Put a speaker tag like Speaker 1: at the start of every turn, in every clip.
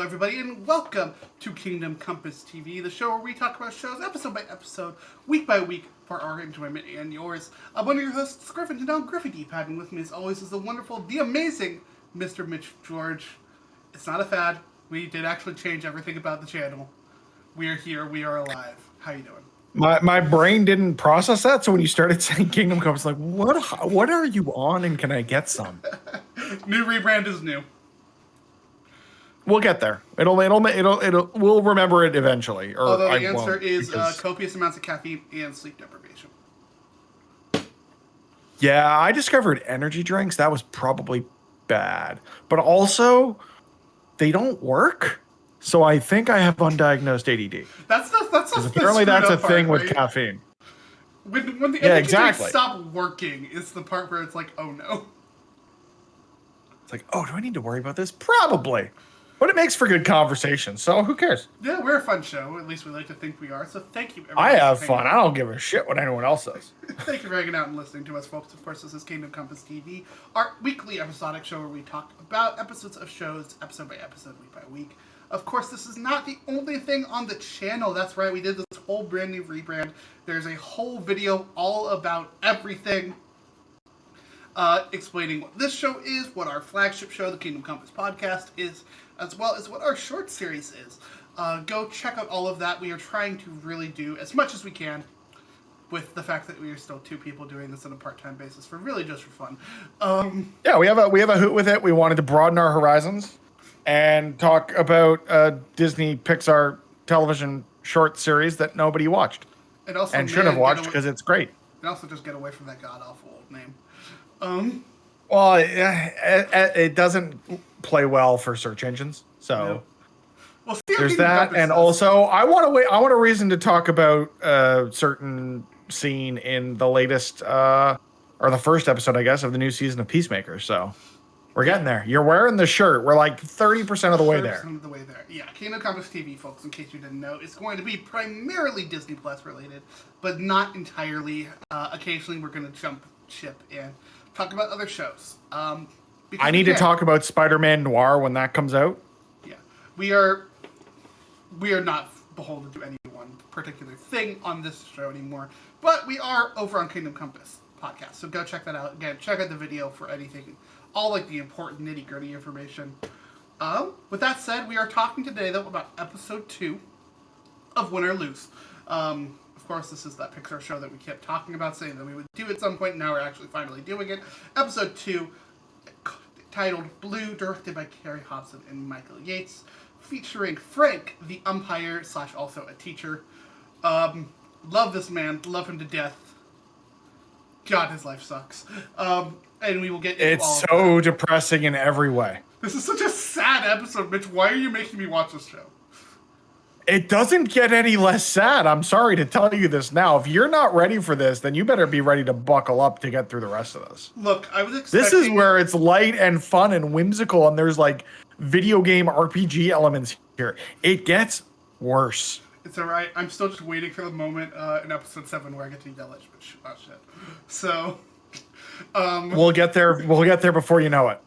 Speaker 1: everybody, and welcome to Kingdom Compass TV, the show where we talk about shows episode by episode, week by week, for our enjoyment and yours. I'm one of your hosts, Griffin, and now Griffin D-Pad, and with me as always is the wonderful, the amazing Mr. Mitch George. It's not a fad. We did actually change everything about the channel. We are here. We are alive. How you doing?
Speaker 2: My brain didn't process that, so when you started saying Kingdom Come, it's like, what are you on, and can I get some?
Speaker 1: New rebrand is new.
Speaker 2: We'll get there. We'll remember it eventually. Or
Speaker 1: Although
Speaker 2: I
Speaker 1: the answer
Speaker 2: won't,
Speaker 1: is
Speaker 2: because-
Speaker 1: copious amounts of caffeine and sleep deprivation.
Speaker 2: Yeah, I discovered energy drinks. That was probably bad, but also they don't work. So I think I have undiagnosed ADD.
Speaker 1: That's
Speaker 2: Apparently that's a thing
Speaker 1: part,
Speaker 2: with
Speaker 1: right?
Speaker 2: caffeine.
Speaker 1: When the
Speaker 2: Yeah,
Speaker 1: energy
Speaker 2: exactly.
Speaker 1: drinks stop working is the part where it's like, oh no.
Speaker 2: It's like, oh, do I need to worry about this? Probably. But it makes for good conversation, so who cares?
Speaker 1: Yeah, we're a fun show. At least we like to think we are. So thank you,
Speaker 2: I
Speaker 1: everybody,
Speaker 2: have
Speaker 1: for
Speaker 2: fun.
Speaker 1: hanging
Speaker 2: I don't give a shit what anyone else says.
Speaker 1: Thank you for hanging out and listening to us, folks. Of course, this is Kingdom Compass TV, our weekly episodic show where we talk about episodes of shows, episode by episode, week by week. Of course, this is not the only thing on the channel. That's right, we did this whole brand new rebrand. There's a whole video all about everything, explaining what this show is, what our flagship show, the Kingdom Compass podcast, is, as well as what our short series is. Go check out all of that. We are trying to really do as much as we can, with the fact that we are still two people doing this on a part-time basis for really just for fun.
Speaker 2: Yeah, we have a hoot with it. We wanted to broaden our horizons and talk about a Disney Pixar television short series that nobody watched
Speaker 1: And also,
Speaker 2: and should have watched because it's great.
Speaker 1: And also just get away from that god-awful old name.
Speaker 2: Well, it doesn't play well for search engines, so
Speaker 1: No. Well, see how
Speaker 2: there's
Speaker 1: Kingdom
Speaker 2: that.
Speaker 1: Compass
Speaker 2: And
Speaker 1: is.
Speaker 2: also, I want a reason to talk about a certain scene in the latest or the first episode, I guess, of the new season of Peacemaker. So we're getting there. You're wearing the shirt. We're like 30% of the way there.
Speaker 1: 30% of the way there. Yeah, Kingdom Compass TV, folks, in case you didn't know, is going to be primarily Disney Plus related, but not entirely. Occasionally, we're going to jump ship and talk about other shows.
Speaker 2: I need to talk about Spider-Man Noir when that comes out.
Speaker 1: Yeah, we are not beholden to any one particular thing on this show anymore, but we are over on Kingdom Compass podcast, so go check that out. Again, check out the video for anything, all like the important nitty-gritty information. With that said, we are talking today though about episode 2 of Win or Lose. Of course, this is that Pixar show that we kept talking about, saying that we would do at some point. Now we're actually finally doing it. Episode 2, titled Blue, directed by Carrie Hobson and Michael Yates, featuring Frank, the umpire / also a teacher. Love this man, love him to death. God, his life sucks. And we will get into all
Speaker 2: It's
Speaker 1: of
Speaker 2: so
Speaker 1: that.
Speaker 2: depressing in every way.
Speaker 1: This is such a sad episode, Mitch. Why are you making me watch this show?
Speaker 2: It doesn't get any less sad. I'm sorry to tell you this now. If you're not ready for this, then you better be ready to buckle up to get through the rest of this.
Speaker 1: Look, I was expecting...
Speaker 2: This is where it's light and fun and whimsical, and there's like video game RPG elements here. It gets worse.
Speaker 1: It's alright. I'm still just waiting for the moment in episode 7 where I get to yell at shit. Oh, shit. So...
Speaker 2: We'll get there. We'll get there before you know it.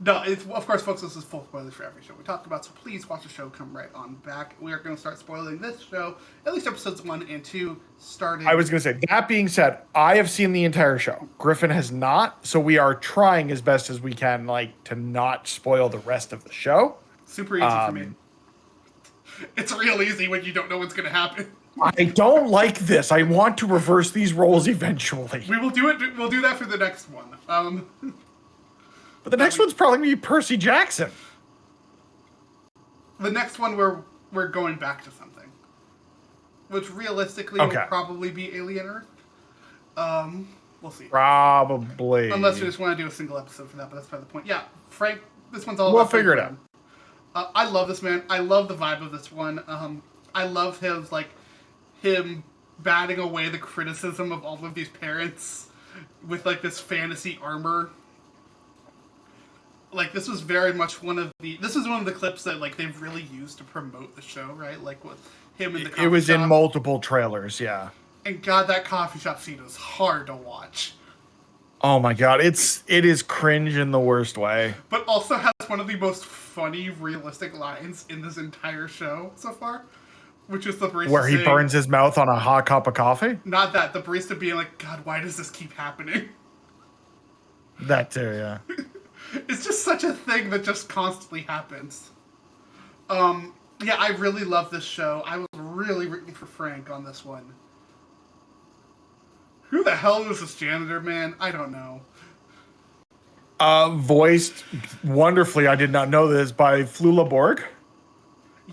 Speaker 1: No, it's, of course, folks, this is full spoilers for every show we talked about, so please watch the show, come right on back. We are going to start spoiling this show, at least episodes 1 and 2, starting...
Speaker 2: I was going to say, that being said, I have seen the entire show. Griffin has not, so we are trying as best as we can, like, to not spoil the rest of the show.
Speaker 1: Super easy for me. It's real easy when you don't know what's going to happen.
Speaker 2: I don't like this. I want to reverse these roles eventually.
Speaker 1: We will do it. We'll do that for the next one.
Speaker 2: But the next one's probably going to be Percy Jackson.
Speaker 1: The next one, we're going back to something. Which realistically
Speaker 2: Okay.
Speaker 1: will probably be Alien Earth. We'll see.
Speaker 2: Probably.
Speaker 1: Unless you just want to do a single episode for that, but that's part of the point. Yeah, Frank, this one's all
Speaker 2: We'll
Speaker 1: about Frank
Speaker 2: figure it out.
Speaker 1: Brown. I love this man. I love the vibe of this one. I love him batting away the criticism of all of these parents with like this fantasy armor. Like, this was very much this is one of the clips that like they've really used to promote the show, right? Like with him in the coffee
Speaker 2: It was
Speaker 1: shop.
Speaker 2: in multiple trailers, yeah.
Speaker 1: And God, that coffee shop scene was hard to watch.
Speaker 2: Oh my god, it is cringe in the worst way.
Speaker 1: But also has one of the most funny, realistic lines in this entire show so far, which is the barista
Speaker 2: Where he
Speaker 1: saying,
Speaker 2: burns his mouth on a hot cup of coffee?
Speaker 1: not that, the barista being like, God, why does this keep happening?
Speaker 2: That too, yeah.
Speaker 1: It's just such a thing that just constantly happens. Yeah, I really love this show. I was really rooting for Frank on this one. Who the hell is this janitor, man? I don't know.
Speaker 2: Voiced wonderfully, I did not know this, by Flula Borg.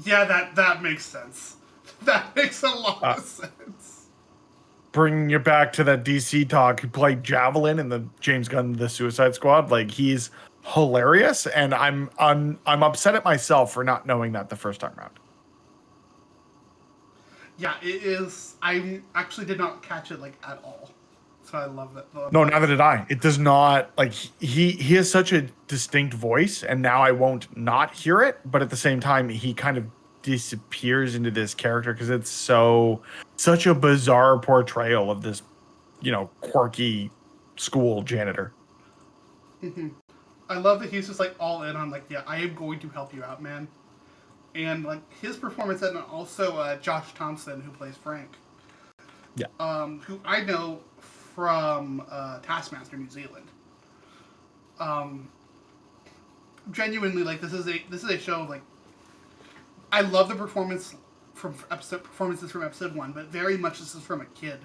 Speaker 1: Yeah, that makes sense. That makes a lot of sense.
Speaker 2: Bringing you back to that DC talk, he played Javelin in the James Gunn The Suicide Squad. Like, he's hilarious, and I'm upset at myself for not knowing that the first time around.
Speaker 1: Yeah, it is. I actually did not catch it like at all, so I love that.
Speaker 2: No, neither did I. It does not, like, he has such a distinct voice, and now I won't not hear it, but at the same time, he kind of disappears into this character because it's such a bizarre portrayal of this, quirky school janitor.
Speaker 1: Mm-hmm. I love that he's just like all in on like, yeah, I am going to help you out, man. And like his performance, and also Josh Thompson, who plays Frank.
Speaker 2: Yeah.
Speaker 1: Who I know from Taskmaster New Zealand. Genuinely, like this is a show like. I love the performances from episode 1, but very much this is from a kid.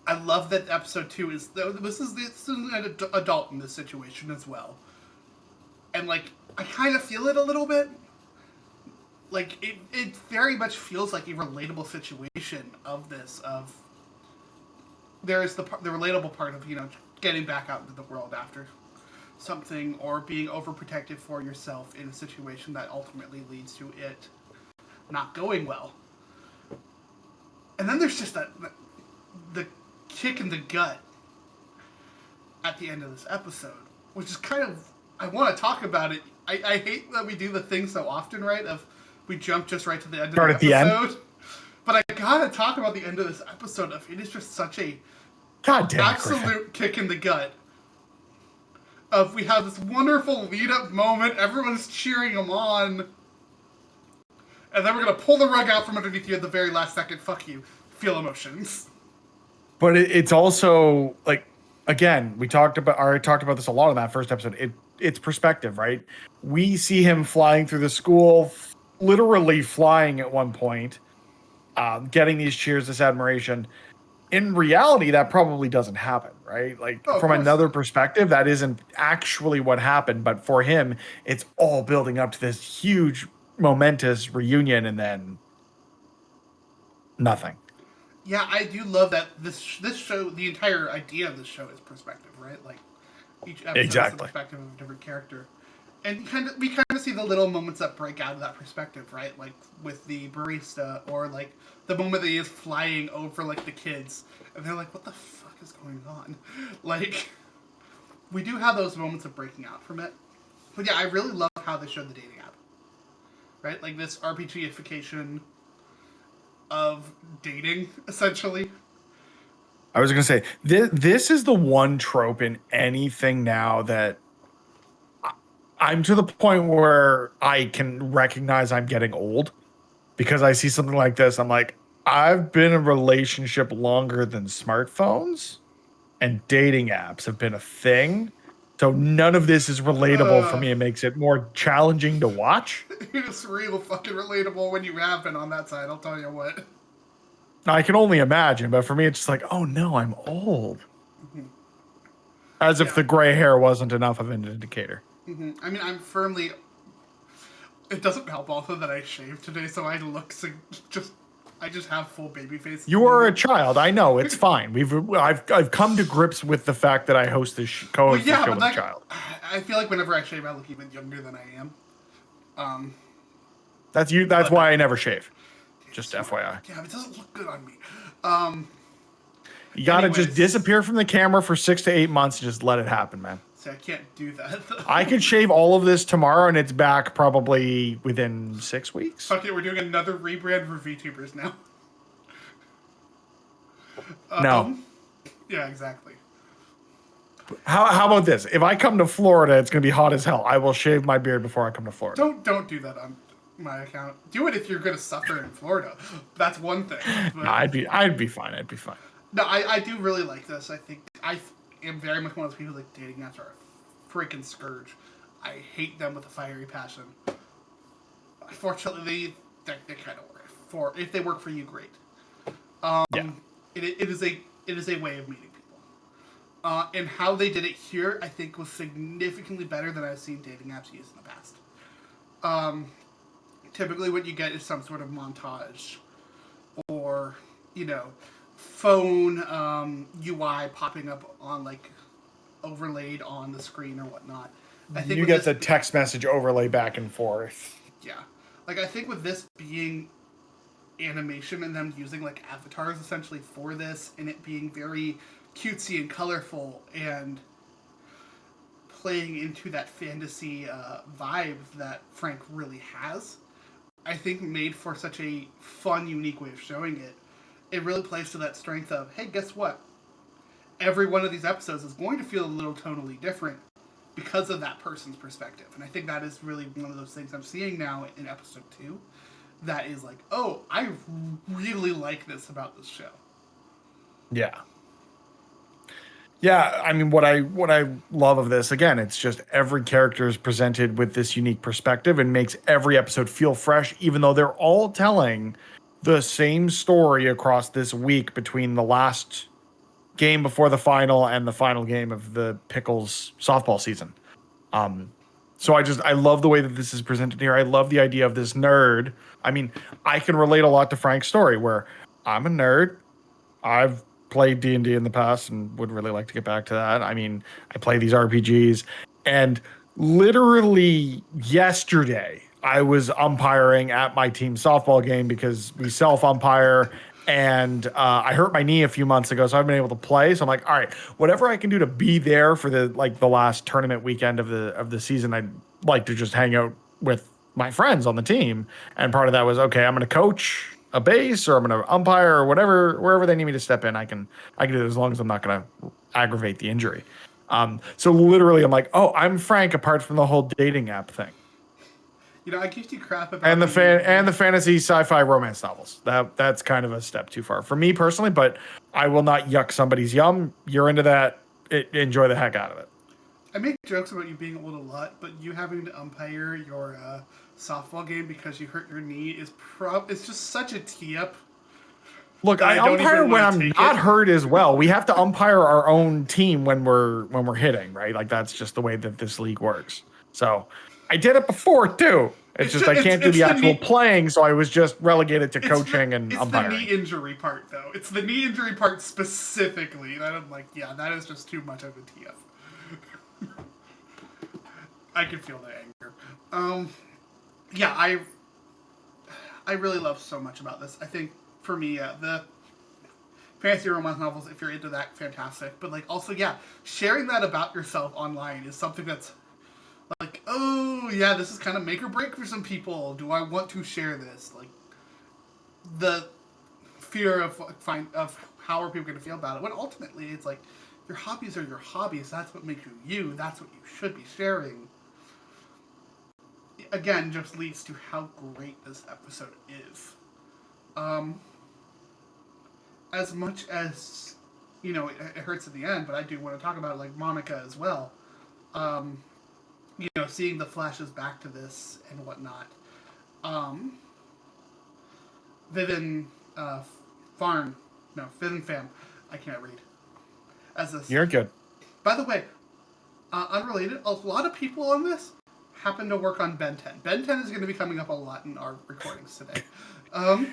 Speaker 1: I love that episode 2 is this is an adult in this situation as well, and like I kind of feel it a little bit. Like it very much feels like a relatable situation of this. There is the relatable part of getting back out into the world after something, or being overprotective for yourself in a situation that ultimately leads to it not going well. And then there's just the kick in the gut at the end of this episode, which is kind of, I want to talk about it. I hate that we do the thing so often, right? Of we jump just right to the end of the episode. But I gotta talk about the end of this episode. Of it is just such a absolute kick in the gut. Of we have this wonderful lead up moment, everyone's cheering him on, and then we're gonna pull the rug out from underneath you at the very last second. Fuck you. Feel emotions.
Speaker 2: But it's also like, again, I talked about this a lot in that first episode. It's perspective, right? We see him flying through the school, literally flying at one point, getting these cheers, this admiration. In reality, that probably doesn't happen, right? Like, from another perspective, that isn't actually what happened. But for him, it's all building up to this huge, momentous reunion, and then nothing.
Speaker 1: Yeah, I do love that this show, the entire idea of this show is perspective, right? Like, each episode is the perspective of a different character. And we kind of see the little moments that break out of that perspective, right? Like, with the barista, or, like, the moment that he is flying over, like, the kids. And they're like, what the fuck is going on? Like, we do have those moments of breaking out from it. But yeah, I really love how they showed the dating app. Right? Like, this RPGification of dating, essentially.
Speaker 2: I was going to say, this is the one trope in anything now that I'm to the point where I can recognize I'm getting old, because I see something like this. I'm like, I've been in a relationship longer than smartphones, and dating apps have been a thing. So none of this is relatable for me. It makes it more challenging to watch.
Speaker 1: It's real fucking relatable when you have been on that side, I'll tell you what.
Speaker 2: I can only imagine, but for me, it's just like, oh no, I'm old. Mm-hmm. As if the gray hair wasn't enough of an indicator.
Speaker 1: Mm-hmm. I mean, I'm firmly... It doesn't help also that I shaved today, so I look I just have full baby face.
Speaker 2: You are a child. I know. It's fine. I've come to grips with the fact that I host this co-host this show with a child.
Speaker 1: I feel like whenever I shave, I look even younger than I am.
Speaker 2: That's you. That's why I never shave. Just FYI.
Speaker 1: Yeah, it doesn't look good on me.
Speaker 2: You gotta just disappear from the camera for 6 to 8 months and just let it happen, man.
Speaker 1: See, I can't do that.
Speaker 2: I could shave all of this tomorrow and it's back probably within 6 weeks.
Speaker 1: Okay, we're doing another rebrand for VTubers now.
Speaker 2: No.
Speaker 1: Yeah, exactly.
Speaker 2: How about this? If I come to Florida, it's gonna be hot as hell. I will shave my beard before I come to Florida.
Speaker 1: Don't do that on my account. Do it if you're gonna suffer in Florida. That's one thing.
Speaker 2: No,
Speaker 1: But
Speaker 2: I'd be fine. I'd be fine.
Speaker 1: no, I do really like this. I think I am very much one of those people like dating apps are a freaking scourge. I hate them with a fiery passion. Unfortunately, they kind of work for if they work for you, great.
Speaker 2: Yeah.
Speaker 1: It is a way of meeting people, and how they did it here, I think, was significantly better than I've seen dating apps used in the past. Typically, what you get is some sort of montage, or phone UI popping up on like overlaid on the screen or whatnot. I think
Speaker 2: You get the text message overlay back and forth.
Speaker 1: Yeah, like I think with this being animation and them using like avatars essentially for this, and it being very cutesy and colorful and playing into that fantasy vibe that Frank really has, I think made for such a fun, unique way of showing it. It really plays to that strength of, hey, guess what? Every one of these episodes is going to feel a little tonally different because of that person's perspective. And I think that is really one of those things I'm seeing now in episode 2 that is like, oh, I really like this about this show.
Speaker 2: Yeah. Yeah, I mean, what I love of this, again, it's just every character is presented with this unique perspective and makes every episode feel fresh, even though they're all telling the same story across this week between the last game before the final and the final game of the Pickles softball season. So I love the way that this is presented here. I love the idea of this nerd. I mean, I can relate a lot to Frank's story where I'm a nerd. I've played D&D in the past and would really like to get back to that. I mean, I play these RPGs, and literally yesterday I was umpiring at my team softball game because we self-umpire, and I hurt my knee a few months ago, so I've been able to play. So I'm like, all right, whatever I can do to be there for the last tournament weekend of the season, I'd like to just hang out with my friends on the team. And part of that was, okay, I'm going to coach a base, or I'm going to umpire, or whatever, wherever they need me to step in, I can do it as long as I'm not going to aggravate the injury. So literally, I'm like, oh, I'm Frank, apart from the whole dating app thing.
Speaker 1: I give you crap about
Speaker 2: And the fantasy sci-fi romance novels. That's kind of a step too far for me personally, but I will not yuck somebody's yum. You're into that, enjoy the heck out of it.
Speaker 1: I make jokes about you being a little nut, but you having to umpire your softball game because you hurt your knee is it's just such a tee up.
Speaker 2: Look, I umpire when I'm not hurt as well. We have to umpire our own team when we're hitting, right? Like that's just the way that this league works. So I did it before too. It's just I can't do the actual playing, so I was just relegated to coaching and umpiring.
Speaker 1: It's the knee injury part, though. It's the knee injury part specifically that I'm like, yeah, that is just too much of a TF. I can feel the anger. Yeah, I really love so much about this. I think for me, the fantasy romance novels, if you're into that, fantastic. But like also, yeah, sharing that about yourself online is something that's like, oh yeah, this is kind of make or break for some people. Do I want to share this? Like the fear of how are people going to feel about it. When ultimately it's like your hobbies are your hobbies. That's what makes you you. That's what you should be sharing. Again, just leads to how great this episode is. As much as, it hurts at the end, but I do want to talk about, like, Monica as well. Seeing the flashes back to this and whatnot. Vivian Fam. I can't read.
Speaker 2: You're good.
Speaker 1: By the way, unrelated, a lot of people on this happen to work on Ben 10. Ben 10 is going to be coming up a lot in our recordings today.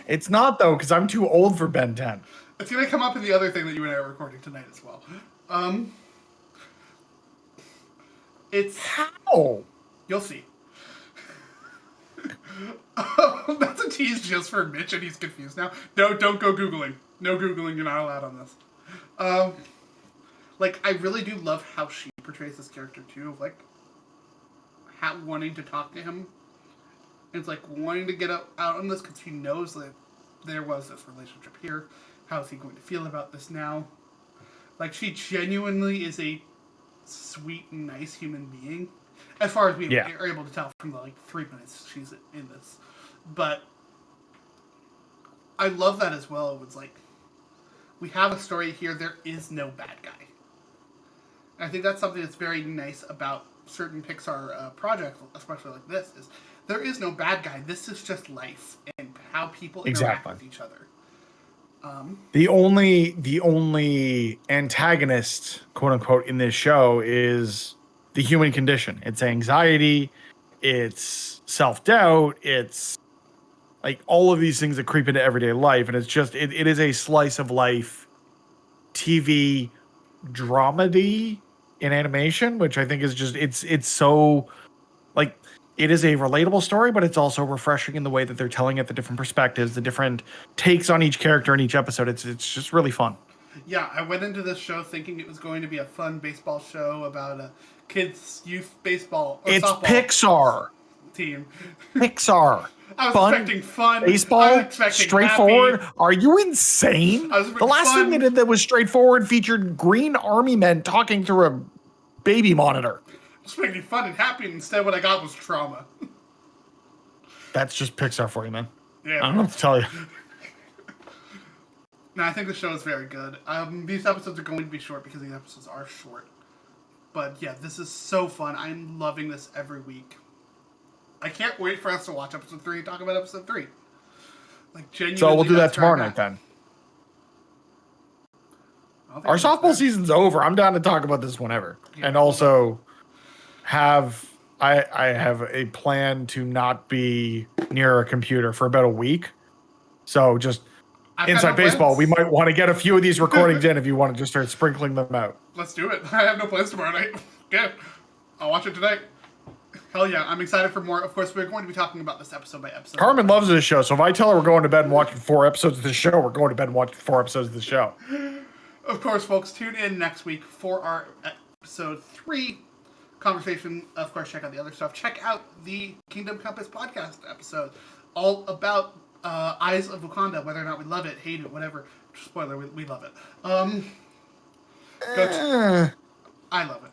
Speaker 2: It's not, though, because I'm too old for Ben 10.
Speaker 1: It's going to come up in the other thing that you and I are recording tonight as well. It's...
Speaker 2: How?
Speaker 1: You'll see. That's a tease just for Mitch, and he's confused now. No, don't go Googling. No Googling, you're not allowed on this. I really do love how she portrays this character, too, of, wanting to talk to him. It's wanting to get out on this because he knows that there was this relationship here. How is he going to feel about this now? She genuinely is a sweet and nice human being, as far as we
Speaker 2: Yeah.
Speaker 1: are able to tell from the 3 minutes she's in this. But I love that as well. It was like, we have a story here. There is no bad guy. And I think that's something that's very nice about certain Pixar projects, especially like this, is there is no bad guy. This is just life and how people interact with each other.
Speaker 2: The only antagonist, quote unquote, in this show is the human condition. It's anxiety, it's self-doubt, it's like all of these things that creep into everyday life, and it's just it is a slice of life TV dramedy in animation, which I think is just it's so like it is a relatable story, but it's also refreshing in the way that they're telling it, the different perspectives, the different takes on each character in each episode. It's just really fun.
Speaker 1: Yeah, I went into this show thinking it was going to be a fun baseball show about a kids' youth baseball or
Speaker 2: It's
Speaker 1: softball
Speaker 2: Pixar.
Speaker 1: team.
Speaker 2: Pixar.
Speaker 1: I was
Speaker 2: Fun,
Speaker 1: expecting fun.
Speaker 2: baseball,
Speaker 1: I was expecting
Speaker 2: straightforward.
Speaker 1: happy.
Speaker 2: Are you insane?
Speaker 1: I was expecting
Speaker 2: The last
Speaker 1: fun.
Speaker 2: thing they did that was straightforward featured green army men talking through a baby monitor.
Speaker 1: I was expecting fun and happy, and instead what I got was trauma.
Speaker 2: That's just Pixar for you, man.
Speaker 1: Yeah,
Speaker 2: I don't know what to tell you.
Speaker 1: No, I think the show is very good. These episodes are going to be short because these episodes are short. But yeah, this is so fun. I'm loving this every week. I can't wait for us to watch episode 3 and talk about episode 3. Like, genuinely.
Speaker 2: So we'll do that
Speaker 1: that's where
Speaker 2: tomorrow
Speaker 1: I'm
Speaker 2: night
Speaker 1: at.
Speaker 2: then.
Speaker 1: I don't think
Speaker 2: Our
Speaker 1: that's
Speaker 2: softball
Speaker 1: bad.
Speaker 2: season's over. I'm down to talk about this whenever.
Speaker 1: Yeah,
Speaker 2: and also I have a plan to not be near a computer for about a week. So just
Speaker 1: I've got
Speaker 2: inside
Speaker 1: no
Speaker 2: baseball,
Speaker 1: plans.
Speaker 2: we might want to get a few of these recordings in if you want to just start sprinkling them out.
Speaker 1: Let's do it. I have no plans tomorrow night. Good. I'll watch it tonight. Hell yeah, I'm excited for more. Of course, we're going to be talking about this episode by episode.
Speaker 2: Carmen loves this show, so if I tell her we're going to bed and watching 4 episodes of the show, we're going to bed and watching 4 episodes of the show.
Speaker 1: Of course, folks, tune in next week for our episode 3 conversation. Of course, check out the other stuff. Check out the Kingdom Compass podcast episode, all about Eyes of Wakanda, whether or not we love it, hate it, whatever. Spoiler, we love it. I love it.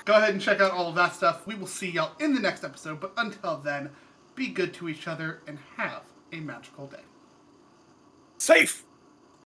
Speaker 1: Go ahead and check out all of that stuff. We will see y'all in the next episode, but until then, be good to each other and have a magical day.
Speaker 2: Safe.